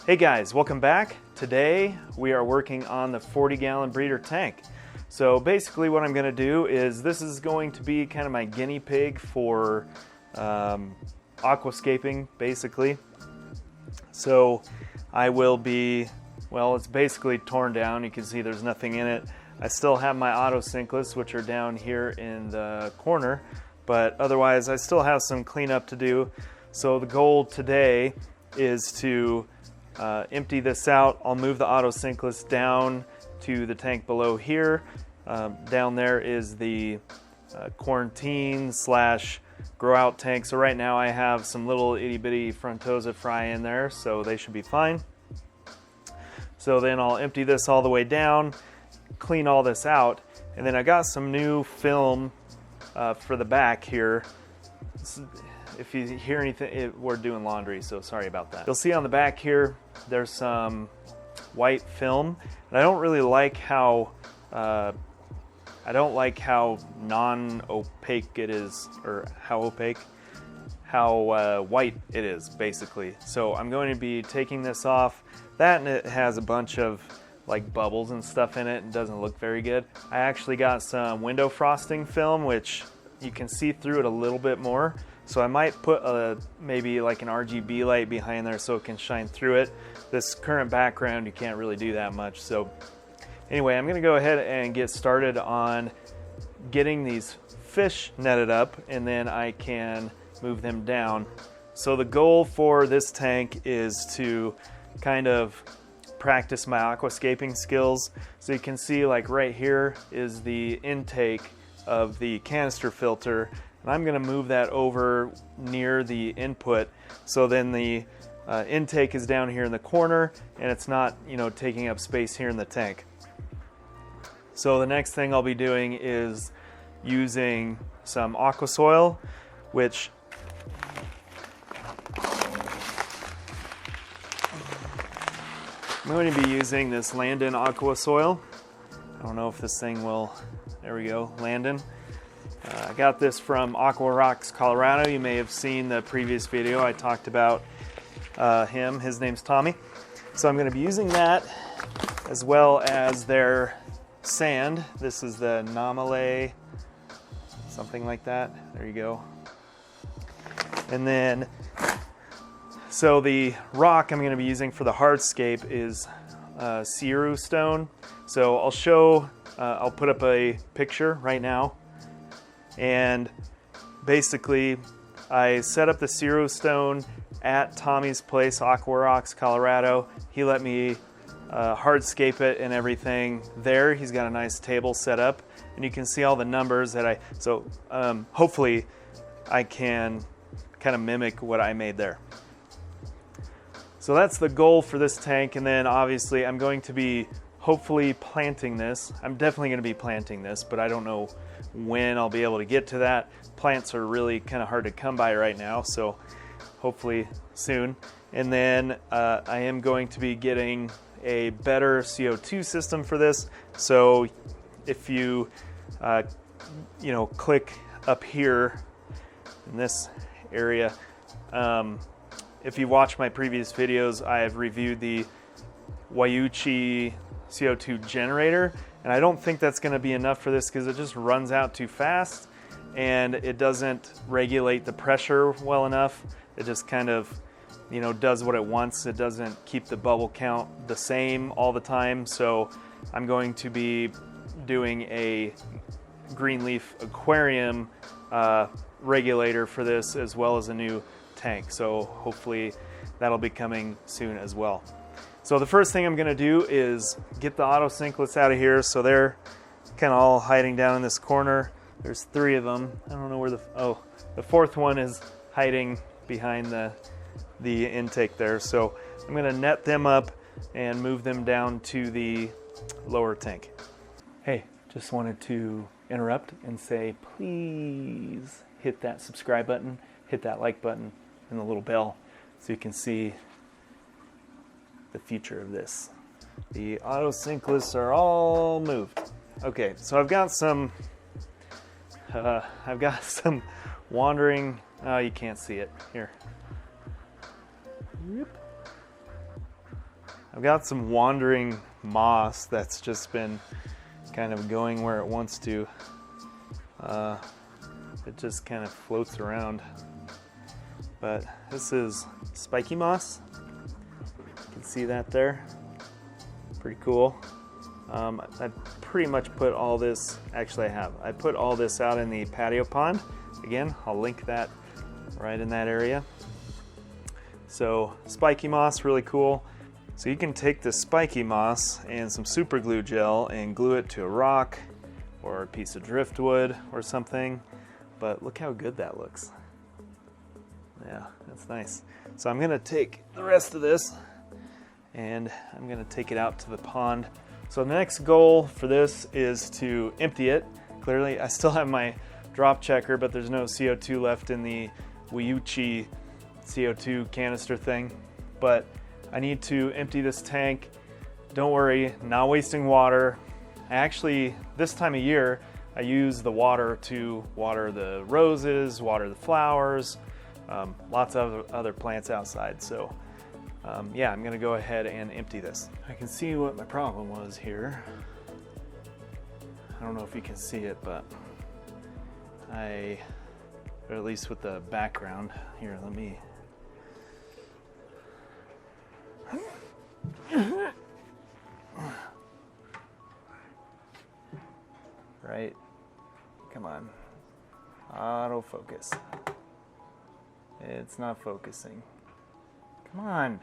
Hey guys, welcome back. Today we are working on the 40-gallon breeder tank. So basically what I'm going to do is this is going to be kind of my guinea pig for aquascaping basically. So I will be, well, it's basically torn down. You can see there's nothing in it. I still have my auto cichlids, which are down here in the corner, but otherwise I still have some cleanup to do. So the goal today is to empty this out. I'll move the auto cichlids down to the tank below here. Down there is the quarantine slash grow out tank. So right now I have some little itty bitty frontosa fry in there, so they should be fine. So then I'll empty this all the way down, clean all this out, and then I got some new film for the back here. If you hear anything, we're doing laundry, so sorry about that. You'll see on the back here, there's some white film, and I don't really like how non-opaque it is, or how white it is, basically. So I'm going to be taking this off. That, and it has a bunch of like bubbles and stuff in it and doesn't look very good. I actually got some window frosting film, which you can see through it a little bit more. So I might put maybe like an RGB light behind there so it can shine through it. This current background, you can't really do that much. So anyway, I'm gonna go ahead and get started on getting these fish netted up, and then I can move them down. So the goal for this tank is to kind of practice my aquascaping skills. So you can see like right here is the intake of the canister filter, and I'm going to move that over near the input, so then the intake is down here in the corner and it's not, taking up space here in the tank. So the next thing I'll be doing is using some aqua soil, which I'm going to be using this Landon aqua soil. I don't know if this thing will, there we go, Landon. I got this from Aqua Rocks Colorado. You may have seen the previous video. I talked about him. His name's Tommy. So I'm going to be using that as well as their sand. This is the Namale, something like that. There you go. And then, so the rock I'm going to be using for the hardscape is Seiryu stone. So I'll show, I'll put up a picture right now. And basically, I set up the Seiryu stone at Tommy's place, Aqua Rocks, Colorado. He let me hardscape it and everything there. He's got a nice table set up, and you can see all the numbers that hopefully I can kind of mimic what I made there. So that's the goal for this tank, and then obviously I'm going to be hopefully planting this. I'm definitely going to be planting this, but I don't know when I'll be able to get to that. Plants are really kind of hard to come by right now, so hopefully soon. And then I am going to be getting a better CO2 system for this. So if you click up here in this area, if you watch my previous videos, I have reviewed the Wayuchi CO2 generator, and I don't think that's going to be enough for this because it just runs out too fast and it doesn't regulate the pressure well enough. It just kind of does what it wants. It doesn't keep the bubble count the same all the time. So I'm going to be doing a green leaf aquarium regulator for this, as well as a new tank. So hopefully that'll be coming soon as well. So the first thing I'm going to do is get the auto cichlids out of here. So they're kind of all hiding down in this corner. There's 3 of them. I don't know where the 4th one is hiding behind the intake there. So I'm going to net them up and move them down to the lower tank. Hey, just wanted to interrupt and say, please hit that subscribe button, hit that like button, and the little bell so you can see the future of this. The auto cichlids are all moved. Okay, so I've got some wandering. Oh, you can't see it here. Yep. I've got some wandering moss that's just been kind of going where it wants to. It just kind of floats around. But this is spiky moss. You can see that there. Pretty cool. I pretty much put all this, actually I have. I put all this out in the patio pond. Again, I'll link that right in that area. So spiky moss, really cool. So you can take this spiky moss and some super glue gel and glue it to a rock or a piece of driftwood or something. But look how good that looks. Yeah, that's nice. So I'm gonna take the rest of this and I'm gonna take it out to the pond. So the next goal for this is to empty it. Clearly, I still have my drop checker, but there's no CO2 left in the Wiyuchi CO2 canister thing. But I need to empty this tank. Don't worry, not wasting water. I actually, this time of year, I use the water to water the roses, water the flowers, lots of other plants outside. So yeah, I'm gonna go ahead and empty this. I can see what my problem was here. I don't know if you can see it, but or at least with the background. Here, let me. Right, come on, autofocus. It's not focusing. Come on.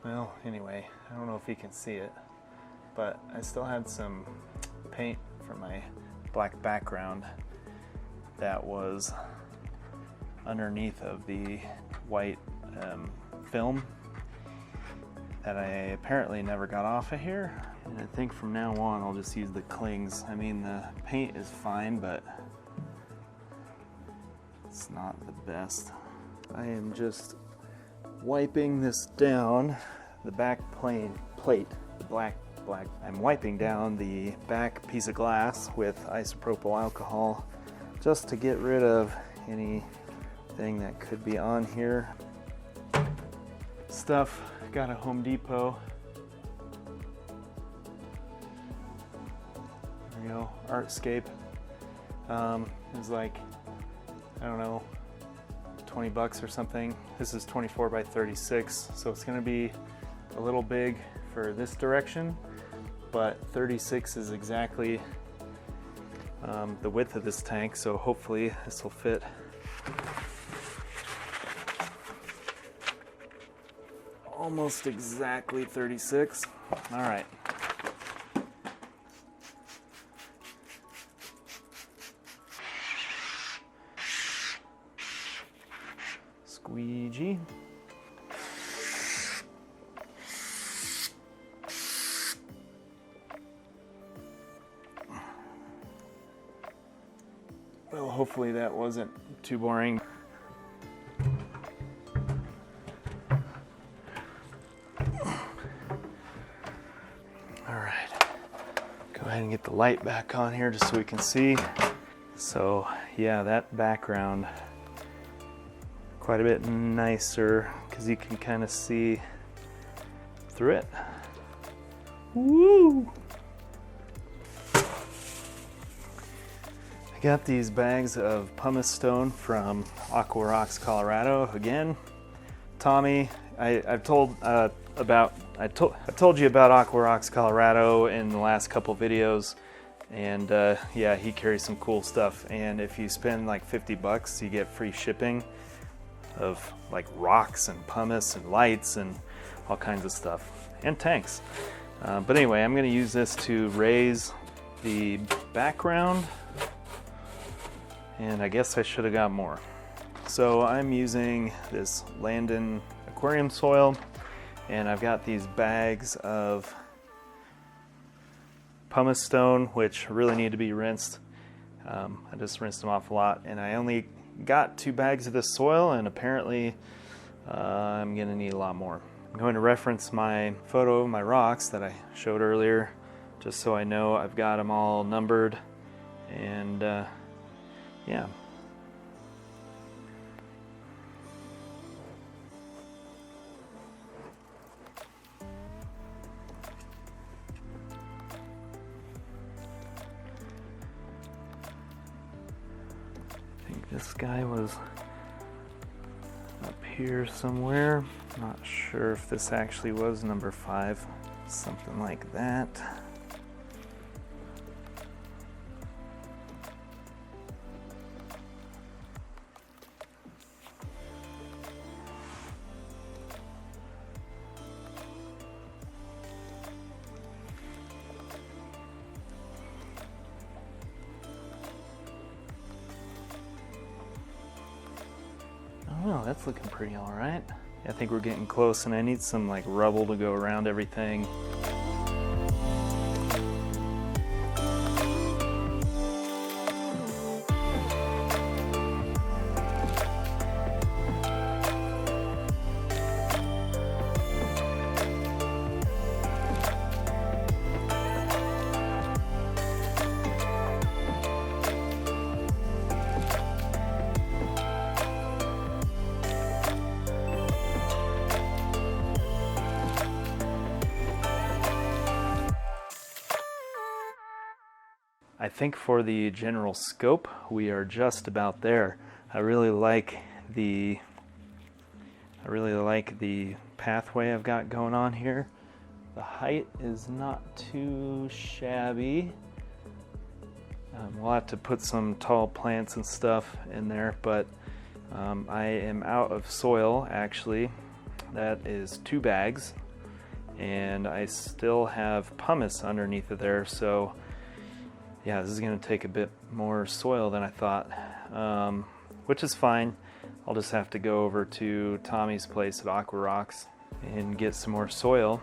Well, anyway, I don't know if you can see it, but I still had some paint from my black background that was underneath of the white film that I apparently never got off of here. And I think from now on I'll just use the clings. I mean, the paint is fine, but it's not the best. I am just wiping this down, the back plate, the black. I'm wiping down the back piece of glass with isopropyl alcohol just to get rid of anything that could be on here. Stuff got at Home Depot. There we go, Hardscape. It was like, I don't know, 20 bucks or something. This is 24 by 36, so it's gonna be a little big for this direction, but 36 is exactly the width of this tank, so hopefully this will fit. Almost exactly 36. All right. Squeegee. Well, hopefully that wasn't too boring. All right, go ahead and get the light back on here just so we can see. So yeah, that background, quite a bit nicer because you can kind of see through it. Woo! I got these bags of pumice stone from Aqua Rocks Colorado. Again, Tommy, I've told you about Aqua Rocks Colorado in the last couple videos, and yeah, he carries some cool stuff. And if you spend like 50 bucks, you get free shipping of like rocks and pumice and lights and all kinds of stuff, and tanks. But anyway, I'm going to use this to raise the background. And I guess I should have got more. So I'm using this Landon aquarium soil, and I've got these bags of pumice stone, which really need to be rinsed. I just rinsed them off a lot, and I only got 2 bags of this soil, and apparently I'm gonna need a lot more. I'm going to reference my photo of my rocks that I showed earlier, just so I know I've got them all numbered, and yeah. this guy was up here somewhere. Not sure if this actually was number 5, something like that. Oh, that's looking pretty all right. I think we're getting close, and I need some like rubble to go around everything. I think for the general scope, we are just about there. I really like the pathway I've got going on here. The height is not too shabby. We'll have to put some tall plants and stuff in there, but I am out of soil actually. That is 2 bags, and I still have pumice underneath of there, so yeah, this is going to take a bit more soil than I thought, which is fine. I'll just have to go over to Tommy's place at Aqua Rocks and get some more soil.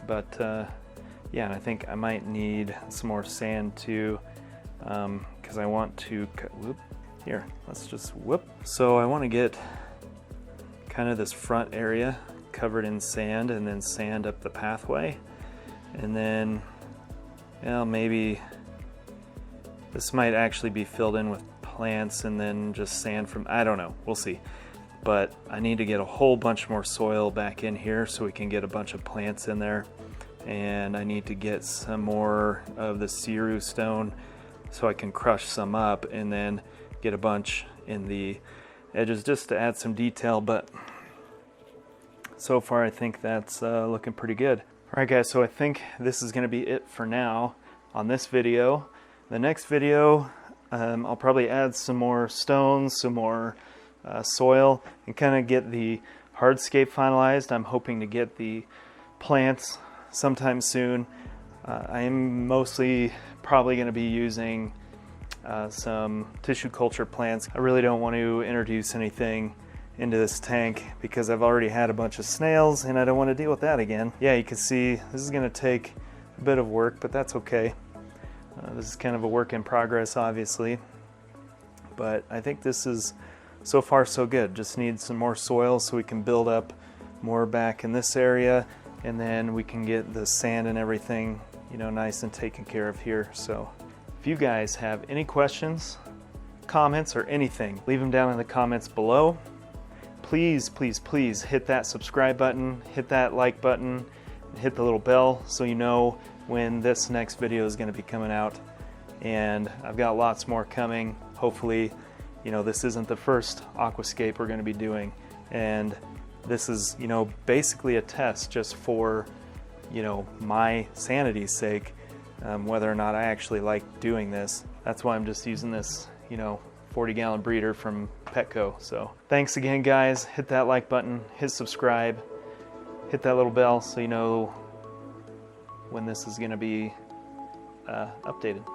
But yeah, and I think I might need some more sand too, because I want to whoop, here, let's just whoop. So I want to get kind of this front area covered in sand, and then sand up the pathway, and then, well, maybe this might actually be filled in with plants and then just sand from, I don't know, we'll see. But I need to get a whole bunch more soil back in here so we can get a bunch of plants in there. And I need to get some more of the Seiryu stone so I can crush some up and then get a bunch in the edges just to add some detail. But so far I think that's looking pretty good. All right guys, so I think this is gonna be it for now on this video. The next video, I'll probably add some more stones, some more soil, and kind of get the hardscape finalized. I'm hoping to get the plants sometime soon. I am mostly probably going to be using some tissue culture plants. I really don't want to introduce anything into this tank because I've already had a bunch of snails and I don't want to deal with that again. Yeah, you can see this is going to take a bit of work, but that's okay. This is kind of a work in progress, obviously, but I think this is so far so good. Just need some more soil so we can build up more back in this area, and then we can get the sand and everything, you know, nice and taken care of here. So if you guys have any questions, comments, or anything, leave them down in the comments below. Please, please, please hit that subscribe button, hit that like button, and hit the little bell so you know when this next video is going to be coming out. And I've got lots more coming. Hopefully, you know, this isn't the first aquascape we're going to be doing, and this is, you know, basically a test just for, you know, my sanity's sake, whether or not I actually like doing this. That's why I'm just using this, you know, 40-gallon breeder from Petco. So thanks again guys. Hit that like button, hit subscribe, hit that little bell so you know when this is going to be updated.